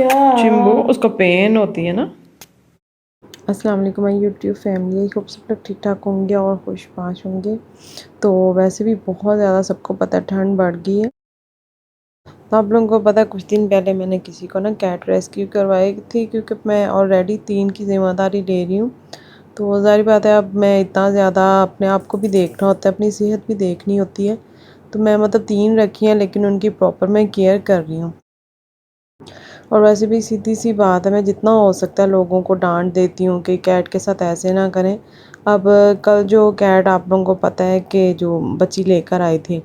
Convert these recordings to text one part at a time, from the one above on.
चिंबू उसको पेन होती है ना। अस्सलाम वालेकुम माय यूट्यूब फैमिली, होप सब लोग ठीक ठाक होंगे और खुशबाश होंगे। तो वैसे भी बहुत ज़्यादा सबको पता है ठंड बढ़ गई है। तो आप लोगों को पता है कुछ दिन पहले मैंने किसी को ना कैट रेस्क्यू करवाई थी, क्योंकि मैं ऑलरेडी 3 की ज़िम्मेदारी ले रही हूँ। तो ज़ाहिर बात है अब मैं इतना ज़्यादा अपने आप को भी देखना होता है, अपनी सेहत भी देखनी होती है। तो मैं मतलब 3 रखी हैं, लेकिन उनकी प्रॉपर मैं केयर कर रही हूँ। और वैसे भी सीधी सी बात है, मैं जितना हो सकता है लोगों को डांट देती हूँ कि कैट के साथ ऐसे ना करें। अब कल जो कैट आप लोगों को पता है कि जो बच्ची लेकर आई थी,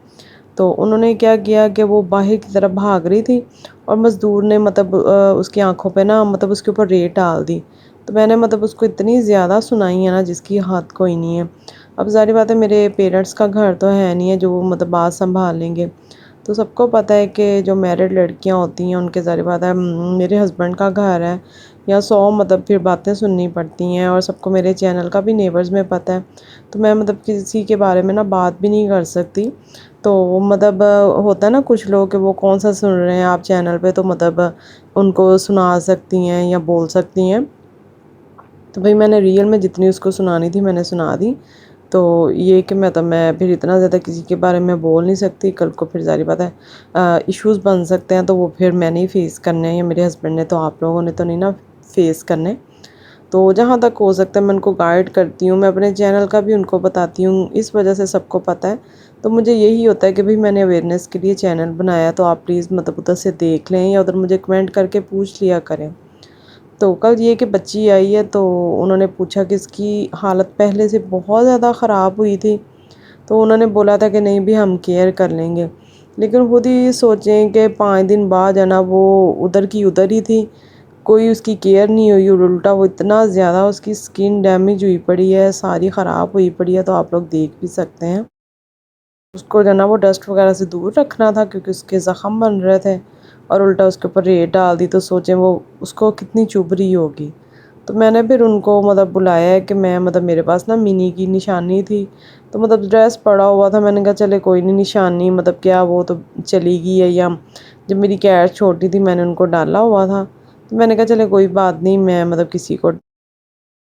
तो उन्होंने क्या किया कि वो बाहर की तरफ भाग रही थी और मज़दूर ने मतलब उसकी आंखों पे ना मतलब उसके ऊपर रेत डाल दी। तो मैंने मतलब उसको इतनी ज़्यादा सुनाई है ना जिसकी हद कोई नहीं है। अब ज़ाहिर बात है मेरे पेरेंट्स का घर तो है नहीं है जो मतलब बात संभाल लेंगे। तो सबको पता है कि जो मैरिड लड़कियां होती हैं उनके ज़ाहिर बात है मेरे हस्बैंड का घर है या 100 मतलब फिर बातें सुननी पड़ती हैं। और सबको मेरे चैनल का भी नेबर्स में पता है, तो मैं मतलब किसी के बारे में ना बात भी नहीं कर सकती। तो मतलब होता है ना कुछ लोग कि वो कौन सा सुन रहे हैं आप चैनल पे, तो मतलब उनको सुना सकती हैं या बोल सकती हैं। तो भाई मैंने रियल में जितनी उसको सुनानी थी मैंने सुना दी। तो ये कि मैं फिर इतना ज़्यादा किसी के बारे में बोल नहीं सकती, कल को फिर ज़ाहिर बात है इश्यूज़ बन सकते हैं, तो वो फिर मैंने ही फेस करने हैं या मेरे हस्बैंड ने, तो आप लोगों ने तो नहीं ना फेस करने। तो जहाँ तक हो सकता है मैं उनको गाइड करती हूँ, मैं अपने चैनल का भी उनको बताती हूँ, इस वजह से सबको पता है। तो मुझे यही होता है कि भाई मैंने अवेयरनेस के लिए चैनल बनाया, तो आप प्लीज़ मतलब उधर से देख लें या उधर मुझे कमेंट करके पूछ लिया करें। तो कल ये कि बच्ची आई है, तो उन्होंने पूछा कि इसकी हालत पहले से बहुत ज़्यादा ख़राब हुई थी। तो उन्होंने बोला था कि नहीं भी हम केयर कर लेंगे, लेकिन खुद ही सोचें कि 5 दिन बाद है ना वो उधर की उधर ही थी, कोई उसकी केयर नहीं हुई और उल्टा वो इतना ज़्यादा उसकी स्किन डैमेज हुई पड़ी है, सारी ख़राब हुई पड़ी है। तो आप लोग देख भी सकते हैं। उसको जो ना वो डस्ट वगैरह से दूर रखना था क्योंकि उसके ज़ख़म बन रहे थे, और उल्टा उसके ऊपर रेत डाल दी, तो सोचें वो उसको कितनी चुभ रही होगी। तो मैंने फिर उनको मतलब बुलाया है कि मैं मतलब मेरे पास ना मिनी की निशानी थी, तो मतलब ड्रेस पड़ा हुआ था, मैंने कहा चले कोई नहीं, निशानी मतलब क्या वो तो चली गई है, या जब मेरी कैट छोटी थी मैंने उनको डाला हुआ था। तो मैंने कहा चले कोई बात नहीं, मैं मतलब किसी को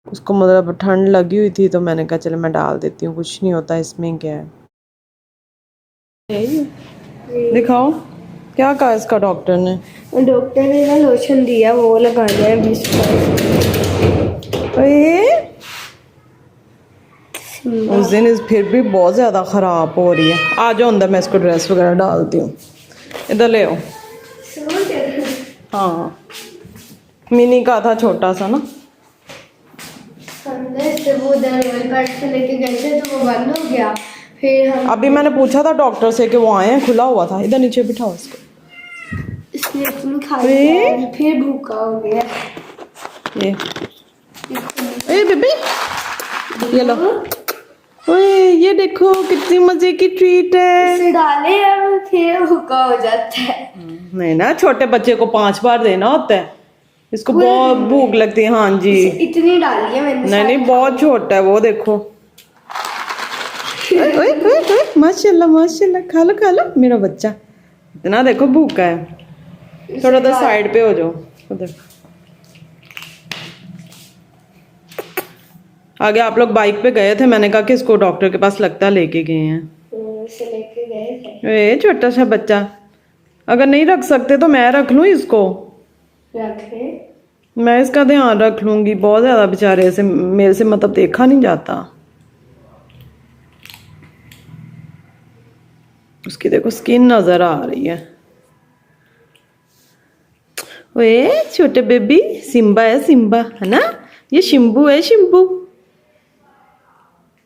उसको मतलब ठंड लगी हुई थी, तो मैंने कहा चले मैं डाल देती हूँ, कुछ नहीं होता इसमें क्या है। दिखाओ क्या कहा इसका डॉक्टर ने। डॉक्टर ने ना लोशन दिया, वो लगाना है 20 उस दिन फिर भी बहुत ज़्यादा ख़राब हो रही है। आ जाओ अंदर, मैं इसको ड्रेस वगैरह डालती हूँ, इधर ले आओ। हाँ मिनी का था छोटा सा ना। वो से लेके गए थे तो वो बंद हो गया। फिर हम अभी मैंने पूछा था डॉक्टर से कि वो आए हैं, खुला हुआ था। इधर नीचे बिठाओ इसको। इसने इतनी खाई है, फिर भूखा हो गया। ये बेबी ये लो। ओए ये देखो कितनी मजे की ट्रीट है। इसे डाले और फिर भूखा हो जाता है। नहीं ना, छोटे बच्चे को 5 बार देना होता है, इसको बहुत भूख लगती है। हाँ जी इतनी डाली है मैंने। नहीं बहुत छोटा है वो, देखो। ओए ओए ओए माशाल्लाह माशाल्लाह, खा लो मेरा बच्चा, इतना देखो भूखा है। थोड़ा उधर साइड पे हो जाओ, उधर आगे। आप लोग बाइक पे गए थे, मैंने कहा कि इसको डॉक्टर के पास लगता लेके गए हैं। लेके गए थे। ए छोटा सा बच्चा, अगर नहीं रख सकते तो मैं रख लूँ इसको। रखे मैं इसका ध्यान रख लूँगी, बहुत ज़्यादा बेचारे से मेरे से मतलब देखा नहीं जाता। उसकी देखो स्किन नज़र आ रही है। ओए छोटे बेबी, सिम्बा है, सिम्बा है ना, ये शिम्बू है, शिम्बू।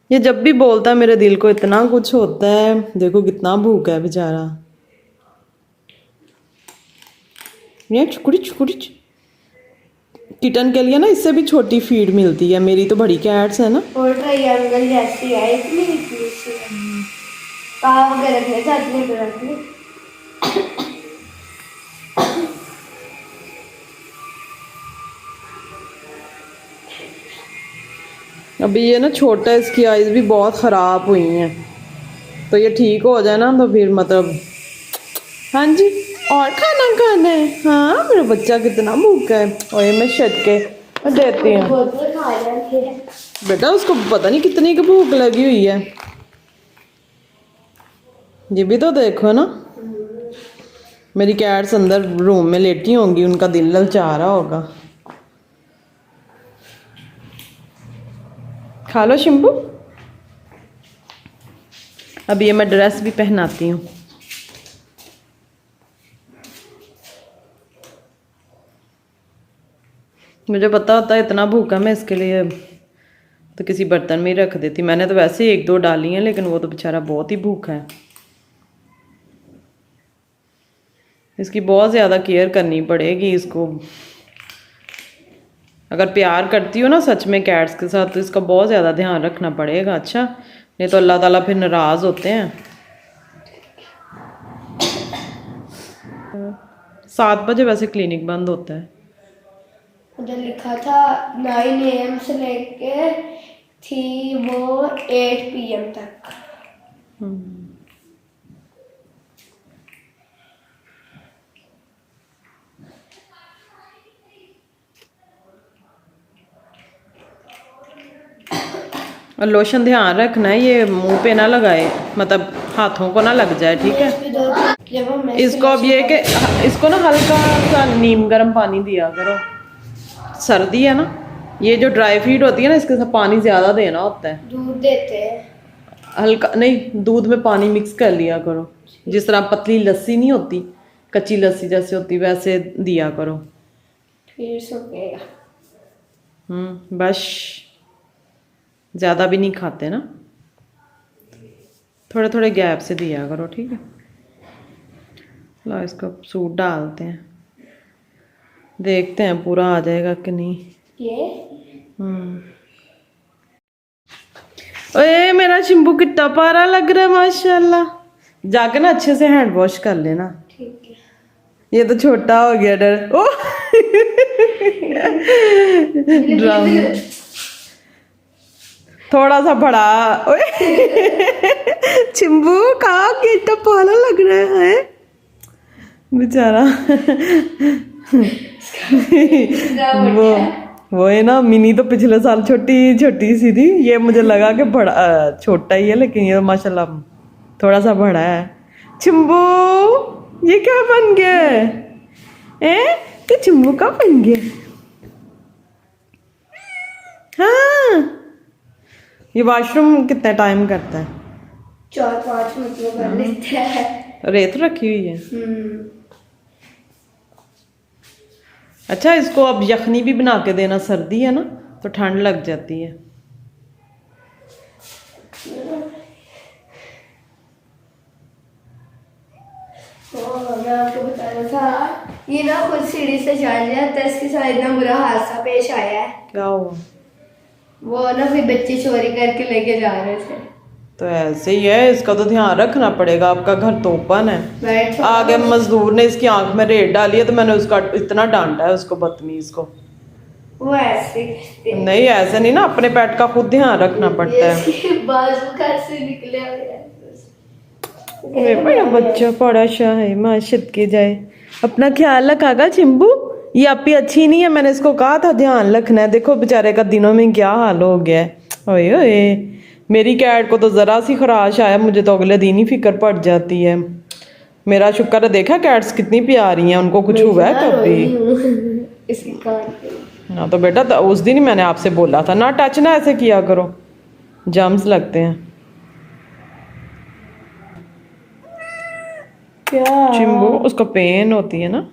ये जब भी बोलता है मेरे दिल को इतना कुछ होता है। देखो कितना भूखा है बेचारा। ये छुकुड़ी छुकुड़ी। किटन के लिए ना इससे भी छोटी फीड मिलती है, मेरी तो बड़ी कैट्स है ना। और ट्रायंगल जैसी है, इतनी सी है। पाव वगैरह रखने चाहती है रखने। अभी ये ना छोटा, इसकी आइज़ भी बहुत ख़राब हुई हैं, तो ये ठीक हो जाए ना तो फिर मतलब। हाँ जी और खाना है। हाँ मेरा बच्चा कितना भूखा है। ओए मैं छत के देती हूँ। बोतल खा जाते हैं। बेटा उसको पता नहीं कितनी की भूख लगी हुई है। ये भी तो देखो ना, मेरी कैट्स अंदर रूम में लेटी होंगी, उनका दिल ललचा रहा होगा। खा लो शिम्बू। अब ये मैं ड्रेस भी पहनाती हूँ। मुझे पता होता है इतना भूखा, मैं इसके लिए तो किसी बर्तन में ही रख देती। मैंने तो वैसे ही 1-2 डाली हैं, लेकिन वो तो बेचारा बहुत ही भूखा है। इसकी बहुत ज़्यादा केयर करनी पड़ेगी इसको। अगर प्यार करती हो ना सच में कैट्स के साथ, तो इसका बहुत ज़्यादा ध्यान रखना पड़ेगा। अच्छा, नहीं तो अल्लाह ताला फिर नाराज़ होते हैं। 7 बजे वैसे क्लिनिक बंद होता है। उधर लिखा था 9 AM से लेके थी वो 8 PM तक। और लोशन ध्यान रखना है, ये मुंह पे ना लगाए, मतलब हाथों को ना लग जाए, ठीक है। इसको अब ये कि इसको ना हल्का सा नीम गर्म पानी दिया करो। सर्दी है ना, ये जो ड्राई फीड होती है ना, इसके साथ पानी ज़्यादा देना होता है। दूध देते हैं। हल्का नहीं, दूध में पानी मिक्स कर लिया करो। जिस तरह पतली लस्सी नहीं होती, कच्ची लस्सी जैसे होती, वैसे दिया करो। फिर सूखेगा। बस ज़्यादा भी नहीं खाते ना, थोड़े थोड़े गैप से दिया करो, ठीक है। लो इसको सूट डालते हैं, देखते हैं पूरा आ जाएगा कि नहीं। ये ओए मेरा शिम्बू कितना प्यारा लग रहा है माशाल्लाह। जाके ना अच्छे से हैंड वॉश कर लेना। ठीक है। ये तो छोटा हो गया डर। ओ ड्रम थोड़ा सा बड़ा। ओए चिंबू कहाँ कितना प्यारा लग रहा है बेचारा। वो है ना, मिनी तो पिछले साल छोटी छोटी सी थी, ये मुझे लगा कि बड़ा छोटा ही है, लेकिन ये माशाल्लाह थोड़ा सा बड़ा है। चिंबू ये क्या बन गया है? ये चिंबू का बन गया? हाँ, ये वॉशरूम कितना टाइम करता है? 4-5 मिनट में कर लेते हैं। रेत रखी हुई है। अच्छा, इसको अब यखनी भी बना के देना, सर्दी है ना तो ठंड लग जाती है। मैं आपको बता रहा था, ये ना खुद सीढ़ी से चढ़ जाता है, इसके साथ इतना बुरा हादसा पेश आया है। क्या हुआ? वो ना फिर बच्चे चोरी करके लेके जा रहे थे। तो ऐसे ही है, इसका तो ध्यान रखना पड़ेगा। आपका घर तो ओपन है। छोटा आगे मजदूर ने इसकी आंख में रेत डाली है, तो मैंने उसका इतना डांटा है उसको, बदतमीज को। वो ऐसे करते हैं। नहीं ऐसे नहीं ना, अपने पेट का खुद ध्यान रखना पड़ता है। इसके बाजू कैसे निकले हुए हैं। मेरा बच्चा बड़ा शाह है, माशत के जाए। अपना ख्याल रखागा चिंबू, ये आपी अच्छी नहीं है, मैंने इसको कहा था ध्यान रखना है। देखो बेचारे का दिनों में क्या हाल हो गया है। ओए ओए, मेरी कैट को तो ज़रा सी खराश आया, मुझे तो अगले दिन ही फिक्र पड़ जाती है। मेरा शुक्र है, देखा कैट्स कितनी प्यारी हैं, उनको कुछ हुआ है कभी? इसकी कान ना तो बेटा तो उस दिन ही मैंने आपसे बोला था ना, टच ना ऐसे किया करो, जर्म्स लगते हैं। क्या चिंबू, उसको पेन होती है ना।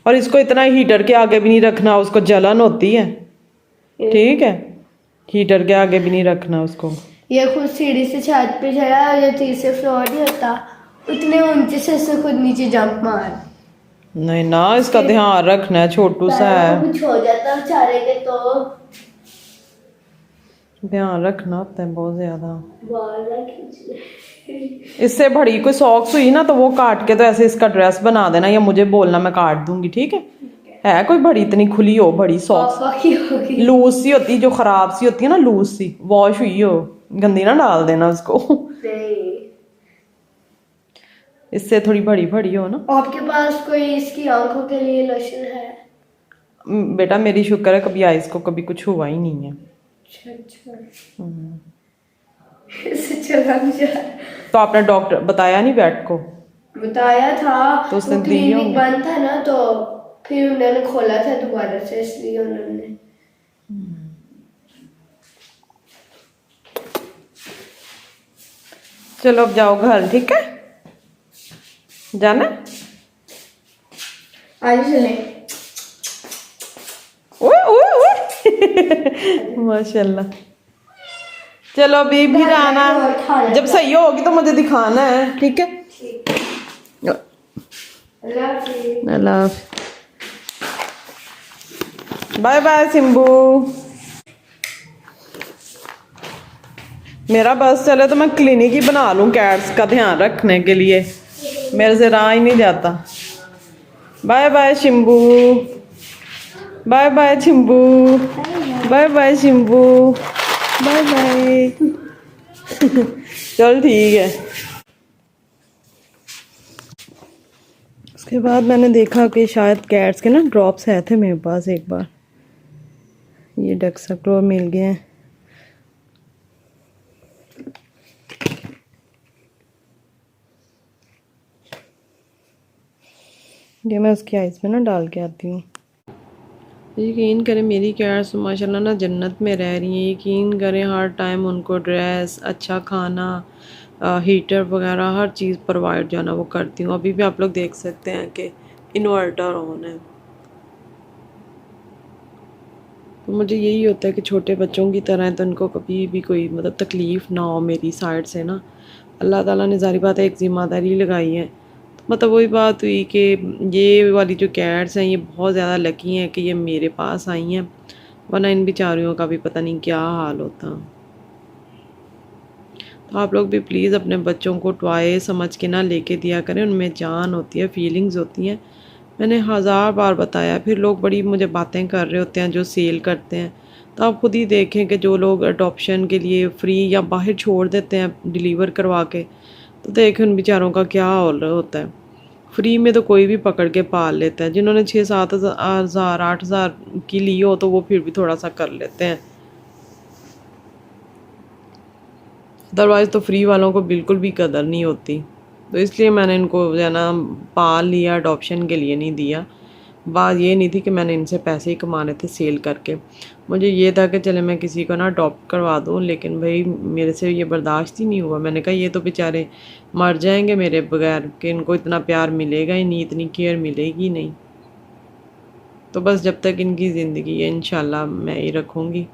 और इसको इतना हीटर के आगे भी नहीं रखना, उसको जलन होती है, ठीक है। हीटर के आगे भी नहीं रखना उसको। ये खुद सीढ़ी से छत पे चढ़ा, जो 3 फ्लोर नहीं होता, उतने ऊंचे से इसने खुद नीचे जंप मार। नहीं ना, इसका ध्यान रखना है, छोटू सा है, कुछ हो जाता बेचारे के तो ध्यान रखना होता है बहुत ज्यादा। बाल ना खींच ले। इससे बड़ी कोई सॉक्स हुई ना, तो वो काट के तो ऐसे इसका ड्रेस बना देना, या मुझे बोलना, मैं काट दूंगी, ठीक है। कोई बड़ी इतनी खुली हो बड़ी सॉक्स, पापा की होगी। लूज सी होती, जो खराब सी होती है ना, लूज सी, वॉश हुई हो, गंदी ना डाल देना उसको। नहीं। इससे थोड़ी बड़ी बड़ी हो ना। आपके पास कोई इसकी आंखों के लिए लोशन है? बेटा मेरी शुक्र है कभी आइस को कभी कुछ हुआ ही नहीं है। अच्छा अच्छा। इससे चला नहीं जा रहा। तो आपने डॉक्टर बताया नहीं बैट को? बताया था तो उसने वो दिए क्लिनिक होंगे। बंद था ना, तो फिर उन्होंने खोला था दोबारा से, इसलिए उन्होंने। चलो अब जाओ घर, ठीक है? जाना? आज चले। ओए ओए ओए माशाल्लाह। चलो अभी भी आना, जब सही होगी तो मुझे दिखाना है, ठीक है? अल्लाह हाफ़िज़। Bye bye Simbu. मेरा बस चले तो मैं क्लिनिक ही बना लूँ कैट्स का ध्यान रखने के लिए, मेरे से रहा ही नहीं जाता। Bye bye Simbu, bye bye Simbu, bye bye Simbu, bye bye. चल ठीक है। उसके बाद मैंने देखा कि शायद कैट्स के ना ड्रॉप्स आए थे मेरे पास एक बार, ये डेक्साक्लोर मिल गए हैं। ये मैं उसकी आइस में ना डाल के आती हूँ। यकीन करें मेरी कैट्स माशाल्लाह ना जन्नत में रह रही हैं। यकीन करें हर टाइम उनको ड्रेस, अच्छा खाना, हीटर वगैरह हर चीज़ प्रोवाइड जो है ना वो करती हूँ। अभी भी आप लोग देख सकते हैं कि इन्वर्टर ऑन है। तो मुझे यही होता है कि छोटे बच्चों की तरह है तो उनको कभी भी कोई मतलब तकलीफ़ ना हो मेरी साइड से ना। अल्लाह ताला ने ज़ाहिर बात है एक ज़िम्मेदारी लगाई है। मतलब वही बात हुई कि ये वाली जो कैट्स हैं ये बहुत ज़्यादा लकी हैं कि ये मेरे पास आई हैं, वरना इन बेचारियों का भी पता नहीं क्या हाल होता। तो आप लोग भी प्लीज़ अपने बच्चों को टॉय समझ के ना लेके दिया करें, उनमें जान होती है, फीलिंग्स होती हैं। मैंने हज़ार बार बताया, फिर लोग बड़ी मुझे बातें कर रहे होते हैं जो सेल करते हैं। तो आप खुद ही देखें कि जो लोग अडॉप्शन के लिए फ्री या बाहर छोड़ देते हैं डिलीवर करवा के, तो देखें उन बेचारों का क्या हाल होता है। फ्री में तो कोई भी पकड़ के पाल लेता है, जिन्होंने 6-7 हज़ार 8 हज़ार की ली हो तो वो फिर भी थोड़ा सा कर लेते हैं, अदरवाइज़ तो फ्री वालों को बिल्कुल भी कदर नहीं होती। तो इसलिए मैंने इनको जो है ना पाल लिया, अडॉप्शन के लिए नहीं दिया। बात ये नहीं थी कि मैंने इनसे पैसे ही कमाने थे सेल करके, मुझे ये था कि चले मैं किसी को ना अडॉप्ट करवा दूँ, लेकिन भाई मेरे से ये बर्दाश्त ही नहीं हुआ। मैंने कहा ये तो बेचारे मर जाएंगे मेरे बगैर, कि इनको इतना प्यार मिलेगा ही नहीं, इतनी केयर मिलेगी नहीं। तो बस जब तक इनकी ज़िंदगी है इंशाल्लाह मैं ही रखूँगी।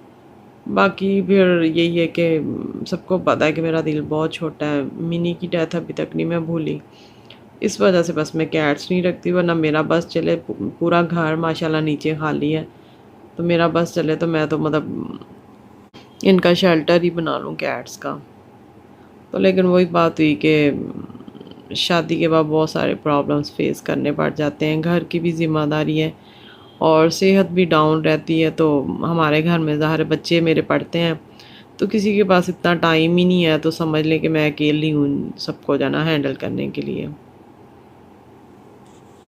बाकी फिर यही है कि सबको पता है कि मेरा दिल बहुत छोटा है। मिनी की डेथ अभी तक नहीं मैं भूली, इस वजह से बस मैं कैट्स नहीं रखती, वरना मेरा बस चले पूरा घर माशाल्लाह नीचे खाली है, तो मेरा बस चले तो मैं तो मतलब इनका शेल्टर ही बना लूँ कैट्स का। तो लेकिन वही बात हुई कि शादी के बाद बहुत सारे प्रॉब्लम्स फेस करने पड़ जाते हैं, घर की भी ज़िम्मेदारी है और सेहत भी डाउन रहती है। तो हमारे घर में ज़ाहिर बच्चे मेरे पढ़ते हैं, तो किसी के पास इतना टाइम ही नहीं है, तो समझ लें कि मैं अकेली हूँ सबको जाना हैंडल करने के लिए।